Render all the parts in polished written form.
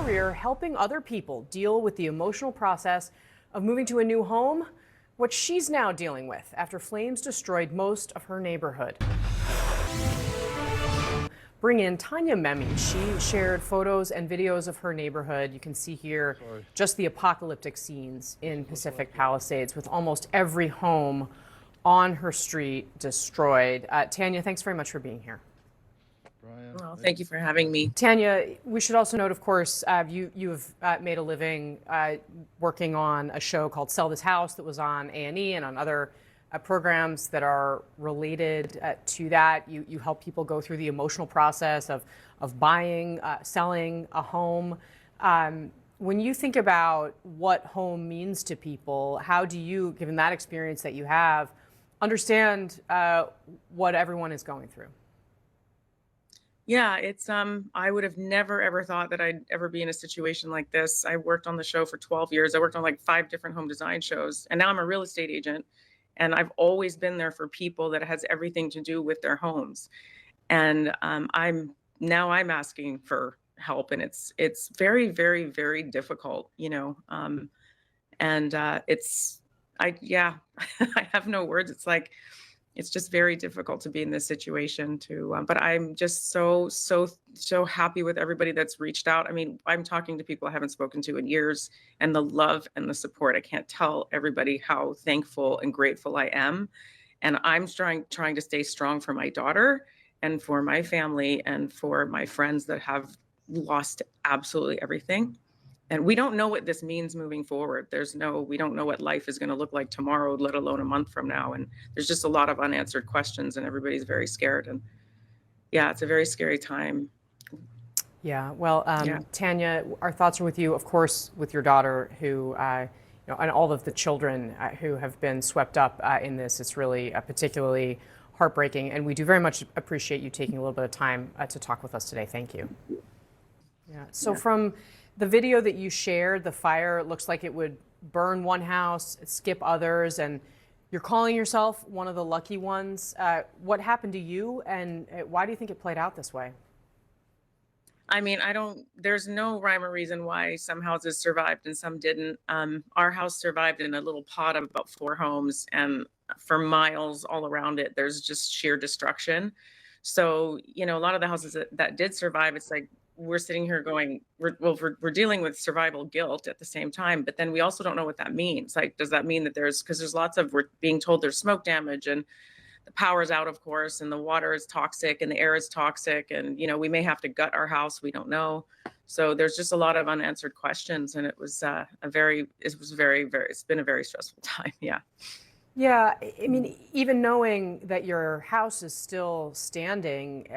career helping other people deal with the emotional process of moving to a new home, what she's now dealing with after flames destroyed most of her neighborhood. Bring in Tanya Memme. She shared photos and videos of her neighborhood. You can see here just the apocalyptic scenes in Pacific Palisades, with almost every home on her street destroyed. Tanya, thanks very much for being here. Well, thank you for having me. Tanya, we should also note, of course, you have made a living working on a show called Sell This House that was on A&E and on other programs that are related to that. You help people go through the emotional process of buying, selling a home. When you think about what home means to people, how do you, given that experience that you have, understand what everyone is going through? Yeah, it's I would have never ever thought that I'd ever be in a situation like this. I worked on the show for 12 years. I worked on like 5 different home design shows, and now I'm a real estate agent. And I've always been there for people that has everything to do with their homes. And I'm asking for help, and it's very, very, very difficult, you know. It's yeah, I have no words. It's like it's just very difficult to be in this situation but I'm just so happy with everybody that's reached out. I mean, I'm talking to people I haven't spoken to in years, and the love and the support, I can't tell everybody how thankful and grateful I am. And I'm trying to stay strong for my daughter and for my family and for my friends that have lost absolutely everything. And we don't know what this means moving forward. We don't know what life is going to look like tomorrow, let alone a month from now. And there's just a lot of unanswered questions, and everybody's very scared. And yeah, it's a very scary time. Yeah, well, Tanya, our thoughts are with you, of course, with your daughter, who, and all of the children who have been swept up in this. It's really particularly heartbreaking, and we do very much appreciate you taking a little bit of time to talk with us today. Thank you. Yeah. So from the video that you shared, the fire looks like it would burn one house, skip others, and you're calling yourself one of the lucky ones. What happened to you, and why do you think it played out this way? I mean, there's no rhyme or reason why some houses survived and some didn't. Our house survived in a little pod of about 4 homes, and for miles all around it, there's just sheer destruction. So, you know, a lot of the houses that did survive, it's like, we're sitting here going, we're dealing with survival guilt at the same time, but then we also don't know what that means. Like, does that mean that because there's we're being told there's smoke damage, and the power's out, of course, and the water is toxic and the air is toxic, and, you know, we may have to gut our house. We don't know. So there's just a lot of unanswered questions, and it's been a very stressful time. Yeah. Yeah, I mean, even knowing that your house is still standing,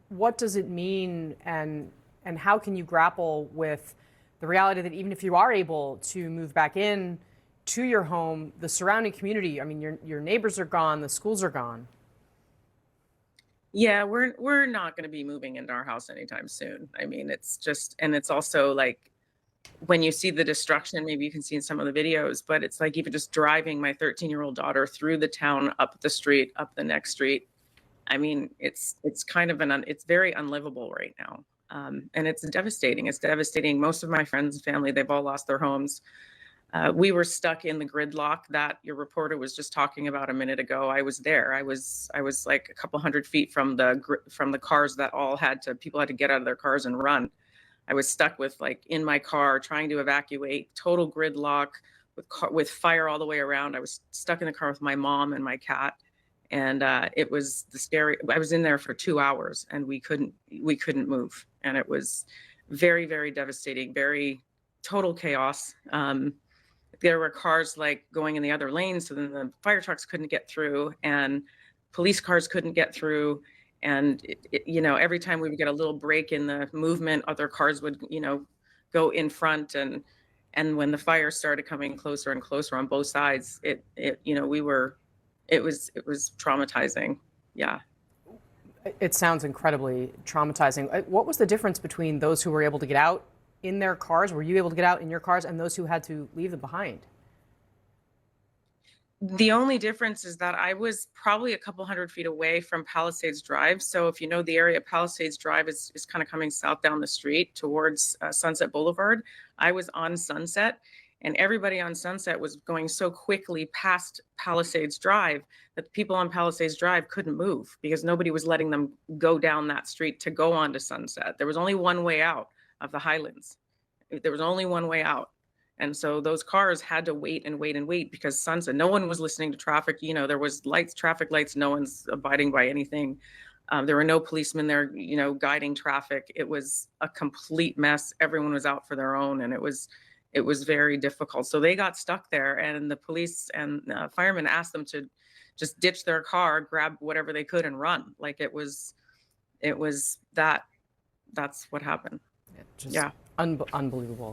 what does it mean, and how can you grapple with the reality that even if you are able to move back in to your home, the surrounding community, I mean, your neighbors are gone, the schools are gone? Yeah, we're not going to be moving into our house anytime soon. I mean, and it's also like, when you see the destruction, maybe you can see in some of the videos, but it's like even just driving my 13-year-old daughter through the town, up the street, up the next street. I mean, it's kind of it's very unlivable right now. And it's devastating. It's devastating. Most of my friends and family, they've all lost their homes. We were stuck in the gridlock that your reporter was just talking about a minute ago. I was there. I was like a couple hundred feet from the cars that people had to get out of their cars and run. I was stuck in my car trying to evacuate, total gridlock with fire all the way around. I was stuck in the car with my mom and my cat. And it was I was in there for 2 hours, and we couldn't move. And it was very, very devastating, very total chaos. There were cars like going in the other lane, so then the fire trucks couldn't get through, and police cars couldn't get through. And, you know, every time we would get a little break in the movement, other cars would, you know, go in front. And when the fire started coming closer and closer on both sides, it was traumatizing. Yeah. It sounds incredibly traumatizing. What was the difference between those who were able to get out in their cars? Were you able to get out in your cars, and those who had to leave them behind? The only difference is that I was probably a couple hundred feet away from Palisades Drive. So if you know the area, Palisades Drive is kind of coming south down the street towards Sunset Boulevard. I was on Sunset, and everybody on Sunset was going so quickly past Palisades Drive that the people on Palisades Drive couldn't move because nobody was letting them go down that street to go onto Sunset. There was only one way out of the Highlands. There was only one way out. And so those cars had to wait and wait and wait because sunset, no one was listening to traffic. You know, there was lights, traffic lights, no one's abiding by anything. There were no policemen there, you know, guiding traffic. It was a complete mess. Everyone was out for their own, and it was very difficult. So they got stuck there, and the police and firemen asked them to just ditch their car, grab whatever they could, and run. Like it was that. That's what happened. Just Yeah. unbelievable.